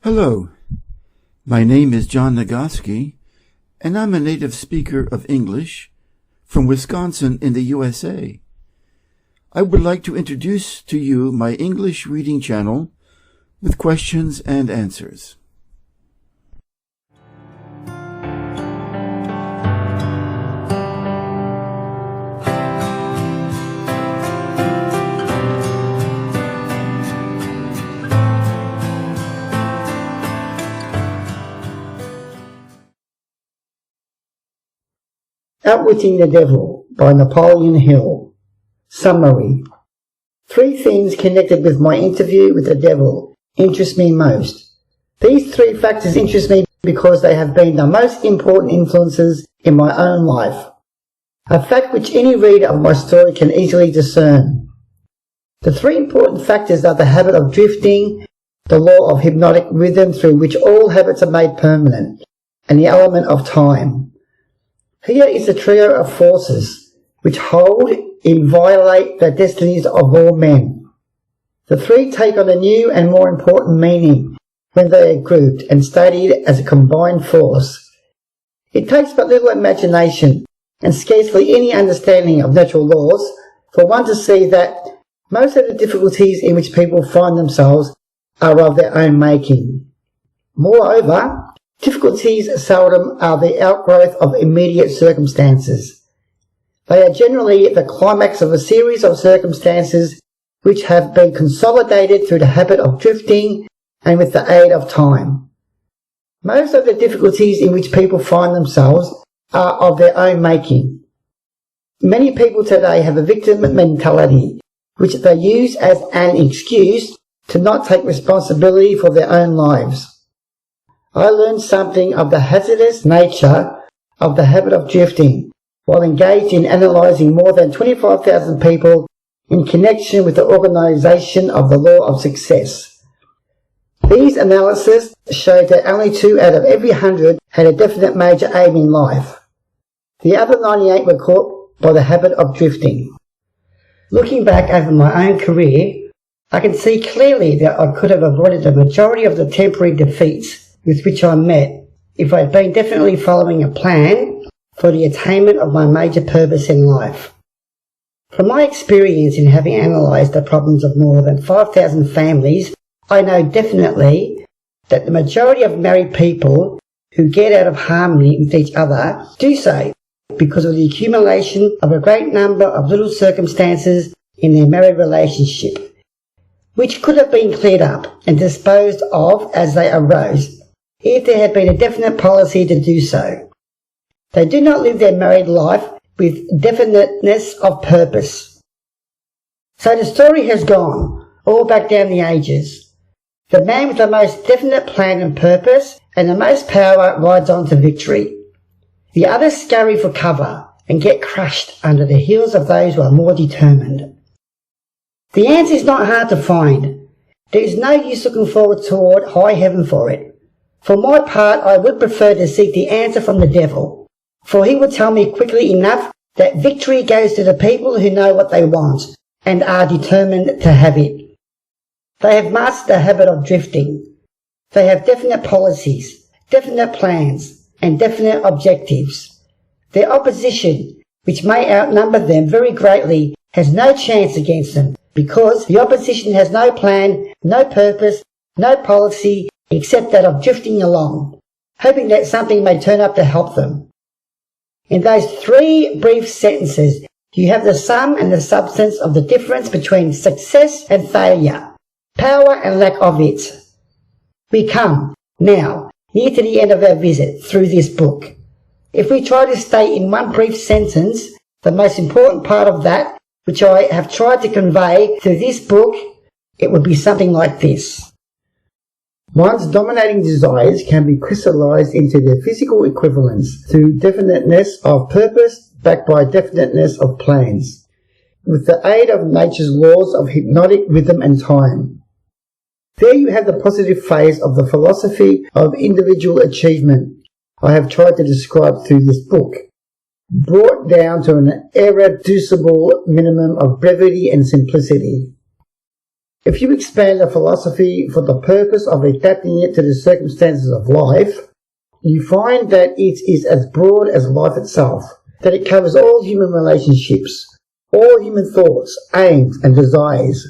Hello, my name is John Nagoski, and I'm a native speaker of English from Wisconsin in the USA. I would like to introduce to you my English reading channel with questions and answers. Outwitting the Devil by Napoleon Hill. Summary. 3 things connected with my interview with the devil interest me most. These 3 factors interest me because they have been the most important influences in my own life, a fact which any reader of my story can easily discern. The 3 important factors are the habit of drifting, the law of hypnotic rhythm through which all habits are made permanent, and the element of time. Here is a trio of forces which hold, inviolate the destinies of all men. The 3 take on a new and more important meaning when they are grouped and studied as a combined force. It takes but little imagination and scarcely any understanding of natural laws for one to see that most of the difficulties in which people find themselves are of their own making. Moreover, difficulties seldom are the outgrowth of immediate circumstances. They are generally the climax of a series of circumstances which have been consolidated through the habit of drifting and with the aid of time. Most of the difficulties in which people find themselves are of their own making. Many people today have a victim mentality, which they use as an excuse to not take responsibility for their own lives. I learned something of the hazardous nature of the habit of drifting while engaged in analysing more than 25,000 people in connection with the organisation of the law of success. These analyses showed that only 2 out of every 100 had a definite major aim in life. The other 98 were caught by the habit of drifting. Looking back over my own career, I can see clearly that I could have avoided the majority of the temporary defeats with which I met if I had been definitely following a plan for the attainment of my major purpose in life. From my experience in having analysed the problems of more than 5,000 families, I know definitely that the majority of married people who get out of harmony with each other do so because of the accumulation of a great number of little circumstances in their married relationship, which could have been cleared up and disposed of as they arose if there had been a definite policy to do so. They do not live their married life with definiteness of purpose. So the story has gone all back down the ages. The man with the most definite plan and purpose and the most power rides on to victory. The others scurry for cover and get crushed under the heels of those who are more determined. The answer is not hard to find. There is no use looking forward toward high heaven for it. For my part, I would prefer to seek the answer from the devil, for he would tell me quickly enough that victory goes to the people who know what they want and are determined to have it. They have mastered the habit of drifting. They have definite policies, definite plans, and definite objectives. Their opposition, which may outnumber them very greatly, has no chance against them, because the opposition has no plan, no purpose, no policy, except that of drifting along, hoping that something may turn up to help them. In those 3 brief sentences, you have the sum and the substance of the difference between success and failure, power and lack of it. We come, now, near to the end of our visit through this book. If we try to state in one brief sentence the most important part of that which I have tried to convey through this book, it would be something like this. One's dominating desires can be crystallized into their physical equivalents through definiteness of purpose backed by definiteness of plans, with the aid of nature's laws of hypnotic rhythm and time. There you have the positive phase of the philosophy of individual achievement I have tried to describe through this book, brought down to an irreducible minimum of brevity and simplicity. If you expand a philosophy for the purpose of adapting it to the circumstances of life, you find that it is as broad as life itself, that it covers all human relationships, all human thoughts, aims and desires.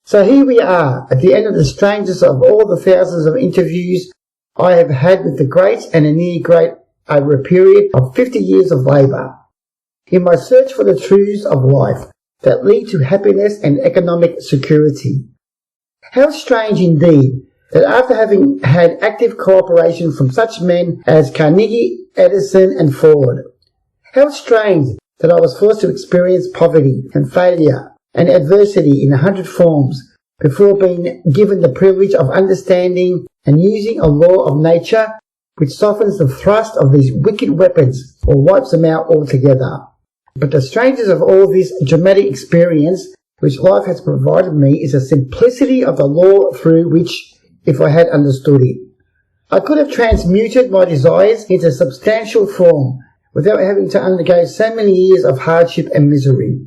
So here we are, at the end of the strangest of all the thousands of interviews I have had with the greats and the near great over a period of 50 years of labour, in my search for the truths of life that lead to happiness and economic security. How strange indeed that after having had active cooperation from such men as Carnegie, Edison and Ford, how strange that I was forced to experience poverty and failure and adversity in 100 forms before being given the privilege of understanding and using a law of nature which softens the thrust of these wicked weapons or wipes them out altogether. But the strangest of all this dramatic experience which life has provided me is the simplicity of the law through which, if I had understood it, I could have transmuted my desires into substantial form without having to undergo so many years of hardship and misery.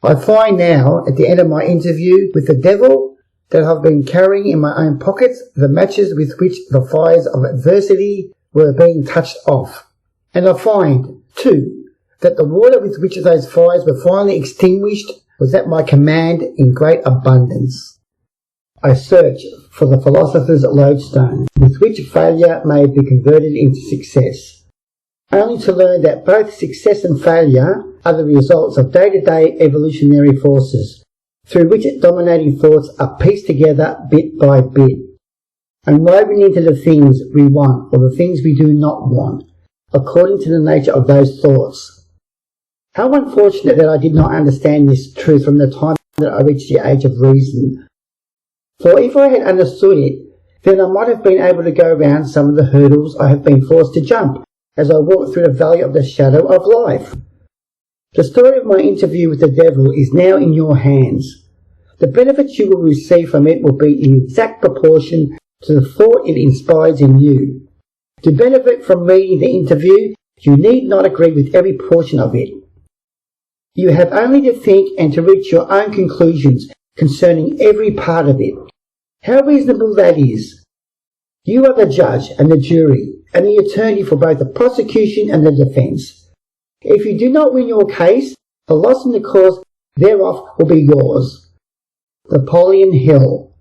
I find now, at the end of my interview with the devil, that I've been carrying in my own pockets the matches with which the fires of adversity were being touched off. And I find, too, that the water with which those fires were finally extinguished was at my command in great abundance. I search for the philosopher's lodestone with which failure may be converted into success, only to learn that both success and failure are the results of day-to-day evolutionary forces, through which dominating thoughts are pieced together bit by bit, and woven into the things we want or the things we do not want, according to the nature of those thoughts. How unfortunate that I did not understand this truth from the time that I reached the age of reason. For if I had understood it, then I might have been able to go around some of the hurdles I have been forced to jump as I walk through the valley of the shadow of life. The story of my interview with the devil is now in your hands. The benefits you will receive from it will be in exact proportion to the thought it inspires in you. To benefit from reading the interview, you need not agree with every portion of it. You have only to think and to reach your own conclusions concerning every part of it. How reasonable that is! You are the judge and the jury and the attorney for both the prosecution and the defence. If you do not win your case, the loss in the cause thereof will be yours. Napoleon Hill.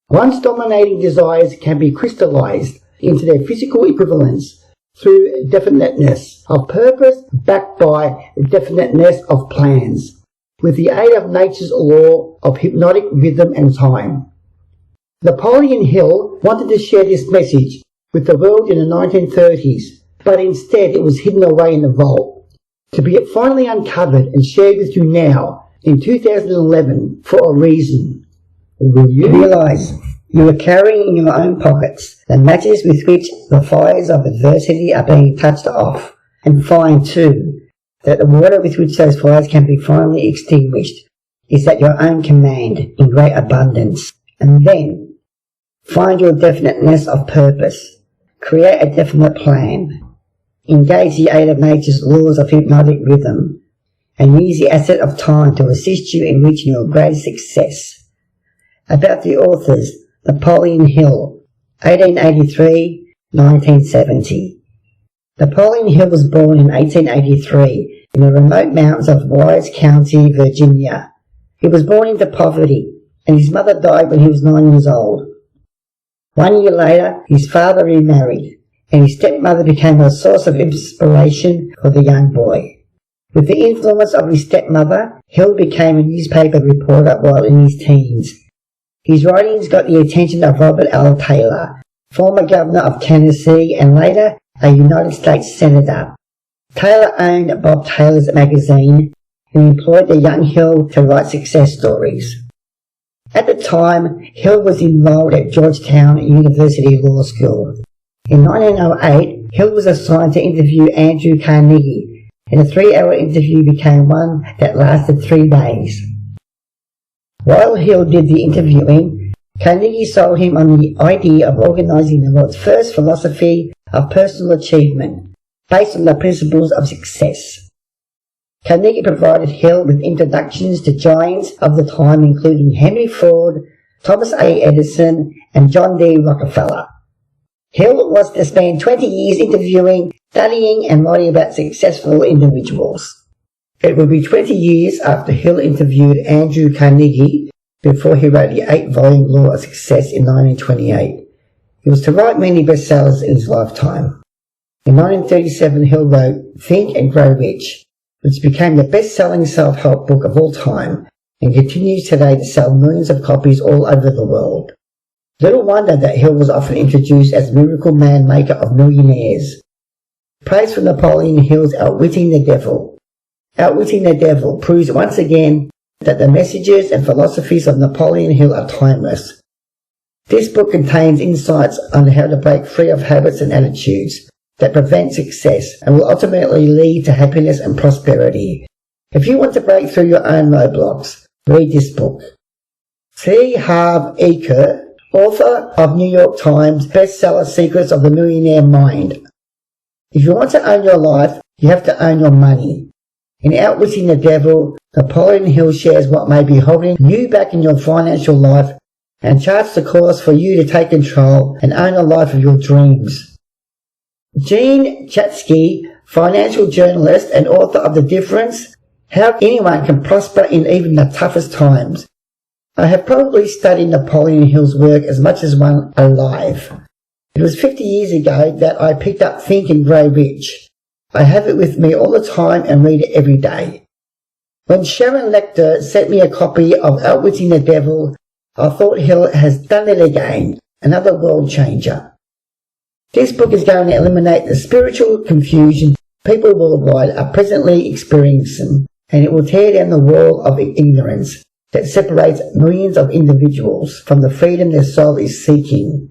One's dominating desires can be crystallized into their physical equivalents through definiteness of purpose backed by definiteness of plans, with the aid of nature's law of hypnotic rhythm and time. Napoleon Hill wanted to share this message with the world in the 1930s, but instead it was hidden away in the vault, to be finally uncovered and shared with you now in 2011 for a reason. Will you realize you are carrying in your own pockets the matches with which the fires of adversity are being touched off, and find too that the water with which those fires can be finally extinguished is at your own command in great abundance. And then find your definiteness of purpose, create a definite plan, engage the aid of nature's laws of hypnotic rhythm, and use the asset of time to assist you in reaching your greatest success. About the authors: Napoleon Hill, 1883-1970. Napoleon Hill was born in 1883 in the remote mountains of Wise County, Virginia. He was born into poverty, and his mother died when he was 9 years old. 1 year later, his father remarried, and his stepmother became a source of inspiration for the young boy. With the influence of his stepmother, Hill became a newspaper reporter while in his teens. His writings got the attention of Robert L. Taylor, former governor of Tennessee and later a United States Senator. Taylor owned Bob Taylor's magazine and employed the young Hill to write success stories. At the time, Hill was enrolled at Georgetown University Law School. In 1908, Hill was assigned to interview Andrew Carnegie, and a 3-hour interview became one that lasted 3 days. While Hill did the interviewing, Carnegie sold him on the idea of organizing the world's first philosophy of personal achievement, based on the principles of success. Carnegie provided Hill with introductions to giants of the time, including Henry Ford, Thomas A. Edison, and John D. Rockefeller. Hill was to spend 20 years interviewing, studying, and writing about successful individuals. It would be 20 years after Hill interviewed Andrew Carnegie before he wrote the 8-volume Law of Success in 1928. He was to write many bestsellers in his lifetime. In 1937, Hill wrote Think and Grow Rich, which became the best-selling self-help book of all time and continues today to sell millions of copies all over the world. Little wonder that Hill was often introduced as miracle man maker of millionaires. Praise for Napoleon Hill's Outwitting the Devil. Outwitting the Devil proves once again that the messages and philosophies of Napoleon Hill are timeless. This book contains insights on how to break free of habits and attitudes that prevent success and will ultimately lead to happiness and prosperity. If you want to break through your own roadblocks, read this book. C. Harv Eker, author of New York Times bestseller Secrets of the Millionaire Mind. If you want to own your life, you have to own your money. In Outwitting the Devil, Napoleon Hill shares what may be holding you back in your financial life and charts the course for you to take control and own a life of your dreams. Jean Chatzky, financial journalist and author of The Difference, How Anyone Can Prosper in Even the Toughest Times. I have probably studied Napoleon Hill's work as much as one alive. It was 50 years ago that I picked up Think and Grow Rich. I have it with me all the time and read it every day. When Sharon Lecter sent me a copy of Outwitting the Devil, I thought Hill has done it again, another world changer. This book is going to eliminate the spiritual confusion people worldwide are presently experiencing, and it will tear down the wall of ignorance that separates millions of individuals from the freedom their soul is seeking.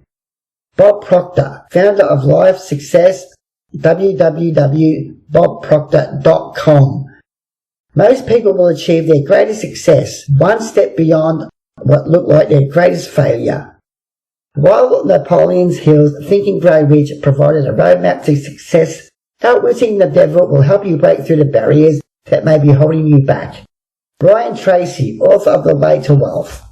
Bob Proctor, founder of Life Success, www.bobproctor.com. Most people will achieve their greatest success one step beyond what looked like their greatest failure. While Napoleon Hill's Think and Grow Rich provided a roadmap to success, Outwitting the Devil will help you break through the barriers that may be holding you back. Brian Tracy, author of The Way to Wealth.